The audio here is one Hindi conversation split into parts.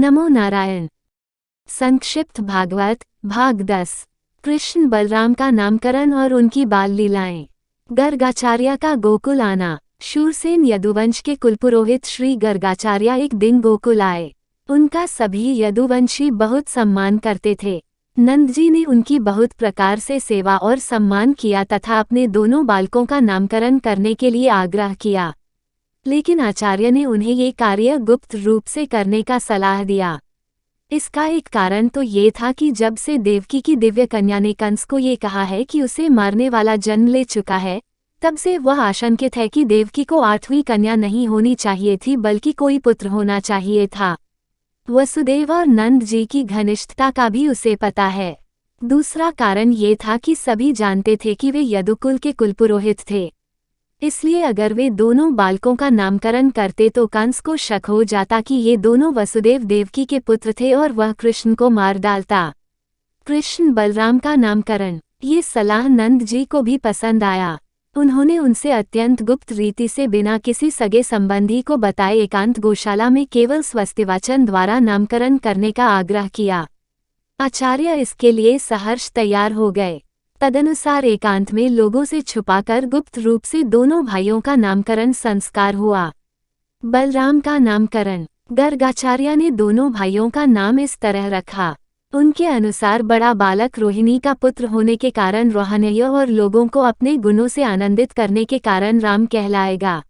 नमो नारायण। संक्षिप्त भागवत भाग 10। कृष्ण बलराम का नामकरण और उनकी बाल लीलाएं। गर्गाचार्य का गोकुल आना। शूरसेन यदुवंश के कुलपुरोहित श्री गर्गाचार्य एक दिन गोकुल आए। उनका सभी यदुवंशी बहुत सम्मान करते थे। नंद जी ने उनकी बहुत प्रकार से सेवा और सम्मान किया तथा अपने दोनों बालकों का नामकरण करने के लिए आग्रह किया, लेकिन आचार्य ने उन्हें ये कार्य गुप्त रूप से करने का सलाह दिया। इसका एक कारण तो ये था कि जब से देवकी की दिव्य कन्या ने कंस को ये कहा है कि उसे मारने वाला जन्म ले चुका है, तब से वह आशंकित है कि देवकी को 8वीं कन्या नहीं होनी चाहिए थी बल्कि कोई पुत्र होना चाहिए था। वसुदेव और नंद जी की घनिष्ठता का भी उसे पता है। दूसरा कारण ये था कि सभी जानते थे कि वे यदुकुल के कुलपुरोहित थे, इसलिए अगर वे दोनों बालकों का नामकरण करते तो कंस को शक हो जाता कि ये दोनों वसुदेव देवकी के पुत्र थे और वह कृष्ण को मार डालता। कृष्ण बलराम का नामकरण। ये सलाह नंद जी को भी पसंद आया। उन्होंने उनसे अत्यंत गुप्त रीति से बिना किसी सगे संबंधी को बताए एकांत गौशाला में केवल स्वस्तिवाचन द्वारा नामकरण करने का आग्रह किया। आचार्य इसके लिए सहर्ष तैयार हो गए। तदनुसार एकांत में लोगों से छुपाकर गुप्त रूप से दोनों भाइयों का नामकरण संस्कार हुआ। बलराम का नामकरण। गर्गाचार्य ने दोनों भाइयों का नाम इस तरह रखा। उनके अनुसार बड़ा बालक रोहिणी का पुत्र होने के कारण रोहणेय और लोगों को अपने गुणों से आनंदित करने के कारण राम कहलाएगा।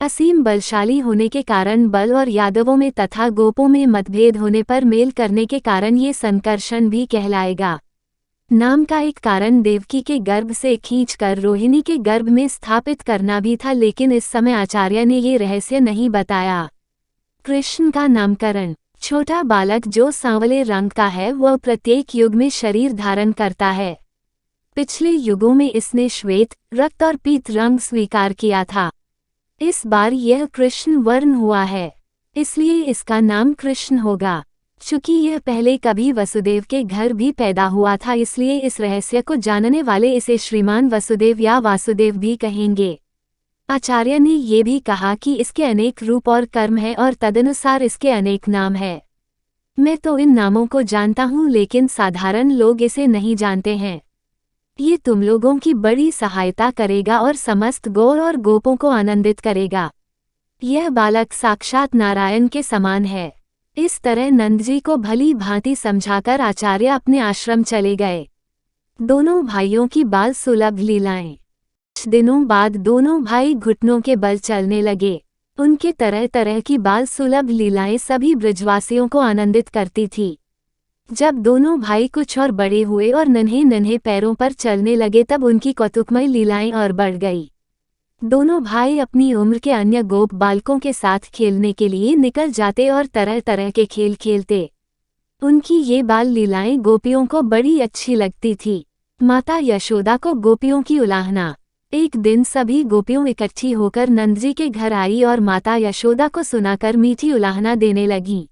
असीम बलशाली होने के कारण बल और यादवों में तथा गोपों में मतभेद होने पर मेल करने के कारण ये संकर्षण भी कहलाएगा। नाम का एक कारण देवकी के गर्भ से खींचकर रोहिणी के गर्भ में स्थापित करना भी था, लेकिन इस समय आचार्य ने ये रहस्य नहीं बताया। कृष्ण का नामकरण। छोटा बालक जो सांवले रंग का है वह प्रत्येक युग में शरीर धारण करता है। पिछले युगों में इसने श्वेत, रक्त और पीत रंग स्वीकार किया था। इस बार यह कृष्ण वर्ण हुआ है, इसलिए इसका नाम कृष्ण होगा। चूंकि यह पहले कभी वसुदेव के घर भी पैदा हुआ था, इसलिए इस रहस्य को जानने वाले इसे श्रीमान वसुदेव या वासुदेव भी कहेंगे। आचार्य ने ये भी कहा कि इसके अनेक रूप और कर्म है और तदनुसार इसके अनेक नाम है। मैं तो इन नामों को जानता हूँ, लेकिन साधारण लोग इसे नहीं जानते हैं। ये तुम लोगों की बड़ी सहायता करेगा और समस्त गौर और गोपों को आनंदित करेगा। यह बालक साक्षात नारायण के समान है। इस तरह नंद जी को भली भांति समझाकर आचार्य अपने आश्रम चले गए। दोनों भाइयों की बाल सुलभ लीलाएं। कुछ दिनों बाद दोनों भाई घुटनों के बल चलने लगे। उनके तरह तरह की बाल सुलभ लीलाएं सभी ब्रजवासियों को आनंदित करती थी। जब दोनों भाई कुछ और बड़े हुए और नन्हे नन्हे पैरों पर चलने लगे, तब उनकी कौतुकमय लीलाएं और बढ़ गई। दोनों भाई अपनी उम्र के अन्य गोप बालकों के साथ खेलने के लिए निकल जाते और तरह तरह के खेल खेलते। उनकी ये बाल लीलाएं गोपियों को बड़ी अच्छी लगती थी। माता यशोदा को गोपियों की उलाहना। एक दिन सभी गोपियों इकट्ठी होकर नंद जी के घर आई और माता यशोदा को सुनाकर मीठी उलाहना देने लगी।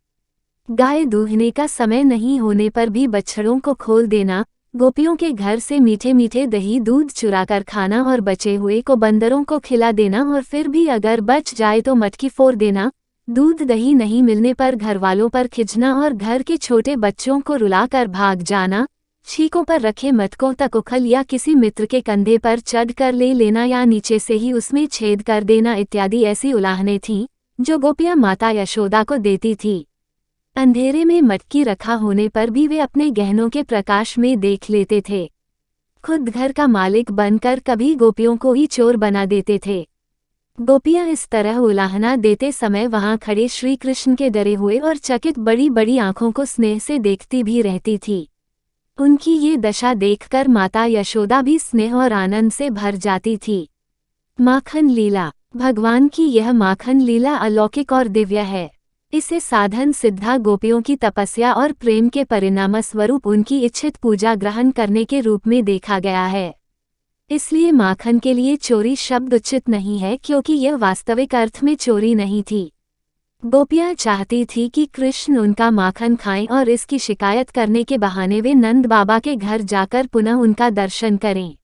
गाय दूहने का समय नहीं होने पर भी बछड़ों को खोल देना, गोपियों के घर से मीठे मीठे दही दूध चुराकर खाना और बचे हुए को बंदरों को खिला देना, और फिर भी अगर बच जाए तो मटकी फोड़ देना, दूध दही नहीं मिलने पर घर वालों पर खिंचना और घर के छोटे बच्चों को रुलाकर भाग जाना, छीकों पर रखे मटकों तक उखल या किसी मित्र के कंधे पर चढ़कर ले लेना या नीचे से ही उसमें छेद कर देना इत्यादि ऐसी उलाहनें थीं जो गोपियां माता यशोदा को देती थी। अंधेरे में मटकी रखा होने पर भी वे अपने गहनों के प्रकाश में देख लेते थे। खुद घर का मालिक बनकर कभी गोपियों को ही चोर बना देते थे। गोपियां इस तरह उलाहना देते समय वहां खड़े श्री कृष्ण के डरे हुए और चकित बड़ी बड़ी आंखों को स्नेह से देखती भी रहती थी। उनकी ये दशा देखकर माता यशोदा भी स्नेह और आनंद से भर जाती थी। माखन लीला। भगवान की यह माखन लीला अलौकिक और दिव्य है। इसे साधन सिद्धा गोपियों की तपस्या और प्रेम के परिणाम स्वरूप उनकी इच्छित पूजा ग्रहण करने के रूप में देखा गया है। इसलिए माखन के लिए चोरी शब्द उचित नहीं है, क्योंकि यह वास्तविक अर्थ में चोरी नहीं थी। गोपियां चाहती थी कि कृष्ण उनका माखन खाएं और इसकी शिकायत करने के बहाने वे नंद बाबा के घर जाकर पुनः उनका दर्शन करें।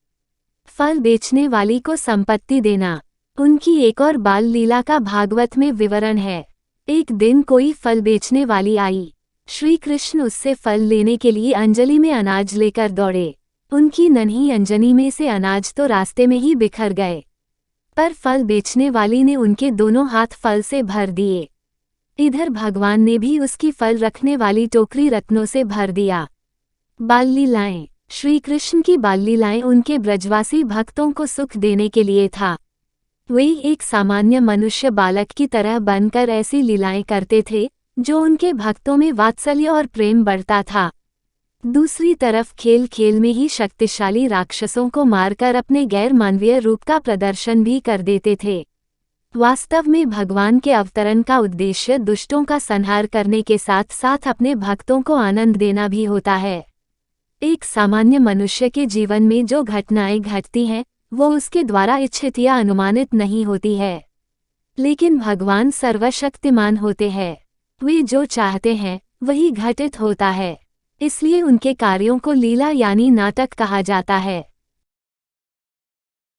फल बेचने वाली को संपत्ति देना। उनकी एक और बाल लीला का भागवत में विवरण है। एक दिन कोई फल बेचने वाली आई। श्री कृष्ण उससे फल लेने के लिए अंजलि में अनाज लेकर दौड़े। उनकी नन्ही अंजनी में से अनाज तो रास्ते में ही बिखर गए, पर फल बेचने वाली ने उनके दोनों हाथ फल से भर दिए। इधर भगवान ने भी उसकी फल रखने वाली टोकरी रत्नों से भर दिया। बाल लीलाएं। श्री कृष्ण की बाल लीलाएं उनके ब्रजवासी भक्तों को सुख देने के लिए था। वे एक सामान्य मनुष्य बालक की तरह बनकर ऐसी लीलाएं करते थे जो उनके भक्तों में वात्सल्य और प्रेम बढ़ता था। दूसरी तरफ खेल खेल में ही शक्तिशाली राक्षसों को मारकर अपने गैर मानवीय रूप का प्रदर्शन भी कर देते थे। वास्तव में भगवान के अवतरण का उद्देश्य दुष्टों का संहार करने के साथ साथ अपने भक्तों को आनंद देना भी होता है। एक सामान्य मनुष्य के जीवन में जो घटनाएं घटती हैं वो उसके द्वारा इच्छित या अनुमानित नहीं होती है, लेकिन भगवान सर्वशक्तिमान होते हैं। वे जो चाहते हैं वही घटित होता है, इसलिए उनके कार्यों को लीला यानी नाटक कहा जाता है।